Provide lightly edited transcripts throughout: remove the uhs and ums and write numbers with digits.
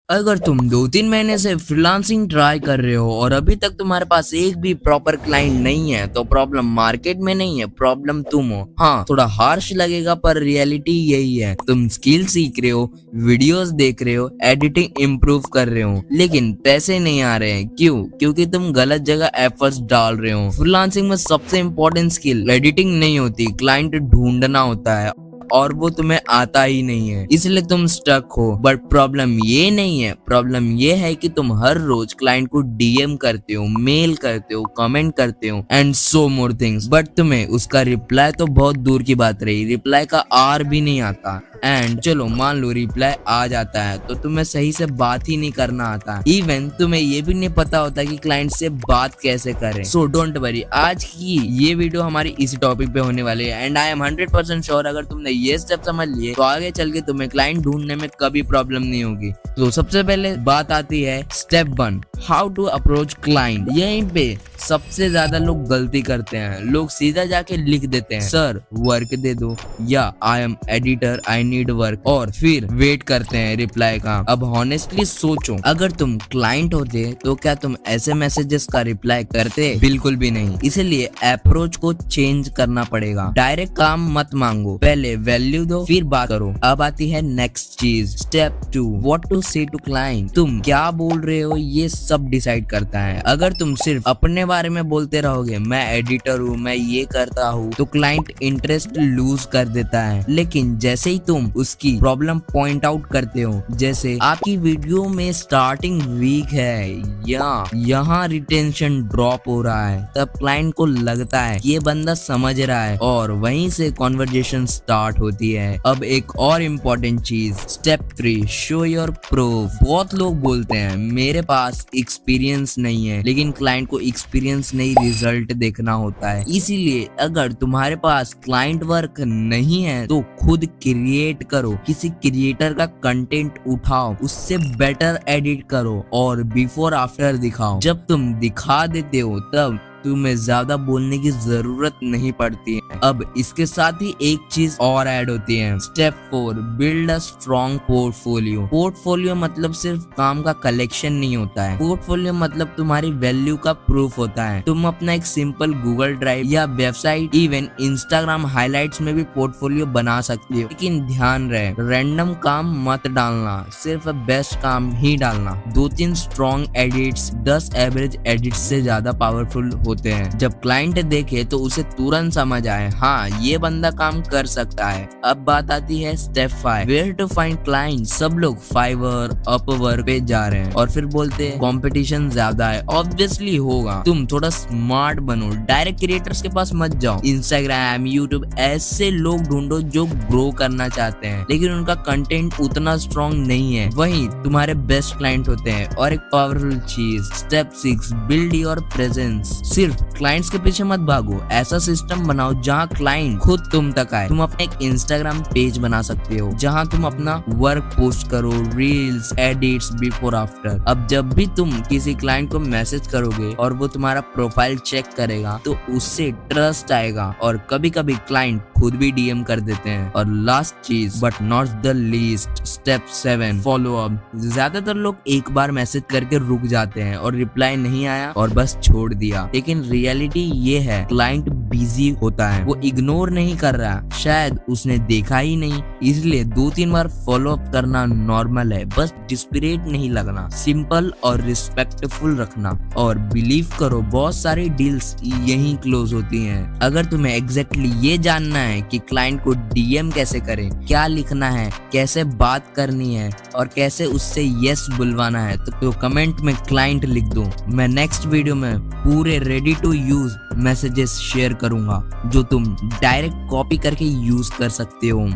अगर तुम 2-3 महीने से फ्रीलांसिंग ट्राई कर रहे हो और अभी तक तुम्हारे पास एक भी प्रॉपर क्लाइंट नहीं है, तो प्रॉब्लम मार्केट में नहीं है, प्रॉब्लम तुम हो। हाँ, थोड़ा हार्श लगेगा पर रियलिटी यही है। तुम स्किल सीख रहे हो, वीडियोस देख रहे हो, एडिटिंग इम्प्रूव कर रहे हो, लेकिन पैसे नहीं आ रहे हैं। क्यों? क्योंकि तुम गलत जगह एफर्ट्स डाल रहे हो। फ्रीलांसिंग में सबसे इम्पोर्टेंट स्किल एडिटिंग नहीं होती, क्लाइंट ढूंढना होता है और वो तुम्हें आता ही नहीं है, इसलिए तुम स्टक हो। बट प्रॉब्लम ये नहीं है, प्रॉब्लम ये है कि तुम हर रोज क्लाइंट को डीएम करते हो, मेल करते हो, कमेंट करते हो and so more things, but तुम्हें उसका रिप्लाई तो बहुत दूर की बात रही, रिप्लाई का आर भी नहीं आता। एंड चलो मान लो रिप्लाई आ जाता है तो तुम्हें सही से बात ही नहीं करना आता, इवन तुम्हें ये भी नहीं पता होता कि क्लाइंट से बात कैसे करें। सो डोंट वरी, आज की ये वीडियो हमारी इसी टॉपिक पे होने वाली है एंड आई एम 100% श्योर अगर तुमने ये स्टेप समझ लिए तो आगे चल के तुम्हें क्लाइंट ढूंढने में कभी प्रॉब्लम नहीं होगी। तो सबसे पहले बात आती है step 1, how to approach client. यहीं पे सबसे ज्यादा लोग गलती करते हैं। लोग सीधा जाके लिख देते हैं सर वर्क दे दो या I am editor I need work, और फिर वेट करते हैं रिप्लाई का। अब हॉनेस्टली सोचो, अगर तुम क्लाइंट होते तो क्या तुम ऐसे मैसेजेस का रिप्लाई करते? बिल्कुल भी नहीं। इसलिए अप्रोच को चेंज करना पड़ेगा। डायरेक्ट काम मत मांगो, पहले वैल्यू दो फिर बात करो। अब आती है नेक्स्ट चीज, स्टेप 2, व्हाट टू से टू क्लाइंट। तुम क्या बोल रहे हो ये सब डिसाइड करता है। अगर तुम सिर्फ अपने बारे में बोलते रहोगे, मैं एडिटर हूँ, मैं ये करता हूँ, तो क्लाइंट इंटरेस्ट लूज कर देता है। लेकिन जैसे ही तुम उसकी प्रॉब्लम पॉइंट आउट करते हो, जैसे आपकी वीडियो में स्टार्टिंग वीक है या यहाँ रिटेंशन ड्रॉप हो रहा है, तब क्लाइंट को लगता है कि ये बंदा समझ रहा है और वहीं से कॉन्वर्जेशन स्टार्ट होती है। अब एक और इम्पोर्टेंट चीज, स्टेप 3, शो योर प्रूफ। बहुत लोग बोलते हैं मेरे पास एक्सपीरियंस नहीं है, लेकिन क्लाइंट को एक्सपीरियंस नहीं रिजल्ट देखना होता है। इसीलिए अगर तुम्हारे पास क्लाइंट वर्क नहीं है तो खुद क्रिएट करो, किसी क्रिएटर का कंटेंट उठाओ, उससे बेटर एडिट करो और बिफोर आफ्टर दिखाओ। जब तुम दिखा देते हो तब तुम्हें ज्यादा बोलने की जरूरत नहीं पड़ती है। अब इसके साथ ही एक चीज और ऐड होती है, step 4, build a strong portfolio. Portfolio मतलब सिर्फ काम का कलेक्शन नहीं होता है, पोर्टफोलियो मतलब तुम्हारी वैल्यू का प्रूफ होता है। तुम अपना एक सिंपल गूगल ड्राइव या वेबसाइट, इवन इंस्टाग्राम हाइलाइट्स में भी पोर्टफोलियो बना सकती हो। लेकिन ध्यान रहे, रैंडम काम मत डालना, सिर्फ बेस्ट काम ही डालना। 2-3 स्ट्रॉन्ग एडिट्स 10 एवरेज एडिट्स से ज्यादा पावरफुल होते हैं। जब क्लाइंट देखे तो उसे तुरंत समझ आए हाँ ये बंदा काम कर सकता है। अब बात आती है step 5, where to find client. सब लोग फाइवर, अपवर्क पे जा रहे हैं और फिर बोलते हैं कंपटीशन ज्यादा है। ऑब्वियसली होगा, तुम थोड़ा स्मार्ट बनो, डायरेक्ट क्रिएटर्स के पास मत जाओ। इंस्टाग्राम, यूट्यूब ऐसे लोग ढूंढो जो ग्रो करना चाहते हैं लेकिन उनका कंटेंट उतना स्ट्रॉन्ग नहीं है, वही तुम्हारे बेस्ट क्लाइंट होते हैं। और एक पावरफुल चीज, स्टेप 6, बिल्ड योर प्रेजेंस। सिर्फ क्लाइंट्स के पीछे मत भागो, ऐसा सिस्टम बनाओ जहां क्लाइंट खुद तुम तक आए। तुम अपना एक इंस्टाग्राम पेज बना सकते हो जहां तुम अपना वर्क पोस्ट करो, रील्स, एडिट्स, बिफोर आफ्टर। अब जब भी तुम किसी क्लाइंट को मैसेज करोगे और वो तुम्हारा प्रोफाइल चेक करेगा तो उससे ट्रस्ट आएगा और कभी कभी क्लाइंट खुद भी डीएम कर देते हैं। और लास्ट चीज but not the least, step 7, follow up. ज्यादातर लोग एक बार मैसेज करके रुक जाते हैं और रिप्लाई नहीं आया और बस छोड़ दिया, लेकिन रियलिटी ये है क्लाइंट बिजी होता है, वो इग्नोर नहीं कर रहा, शायद उसने देखा ही नहीं। इसलिए 2-3 बार फॉलो अप करना नॉर्मल है, बस डिस्परेट नहीं लगना, सिंपल और रिस्पेक्टफुल रखना। और बिलीव करो बहुत सारी डील्स यहीं क्लोज होती हैं। अगर तुम्हें एग्जैक्टली ये जानना है कि क्लाइंट को डीएम कैसे करें, क्या लिखना है, कैसे बात करनी है और कैसे उससे यस बुलवाना है तो कमेंट में क्लाइंट लिख दो। मैं नेक्स्ट वीडियो में पूरे ready to use messages share करूंगा जो तुम डायरेक्ट कॉपी करके यूज कर सकते हो।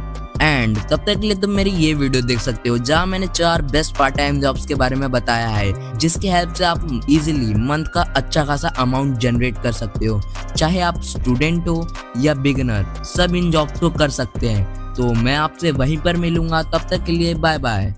एंड तब तक के लिए तुम मेरी ये वीडियो देख सकते हो जहां मैंने 4 बेस्ट पार्ट टाइम जॉब्स के बारे में बताया है, जिसके हेल्प से आप इजीली मंथ का अच्छा खासा अमाउंट जनरेट कर सकते हो। चाहे आप स्टूडेंट हो या बिगिनर, सब इन जॉब्स को कर सकते हैं। तो मैं आपसे वहीं पर मिलूंगा, तब तक के लिए बाय बाय।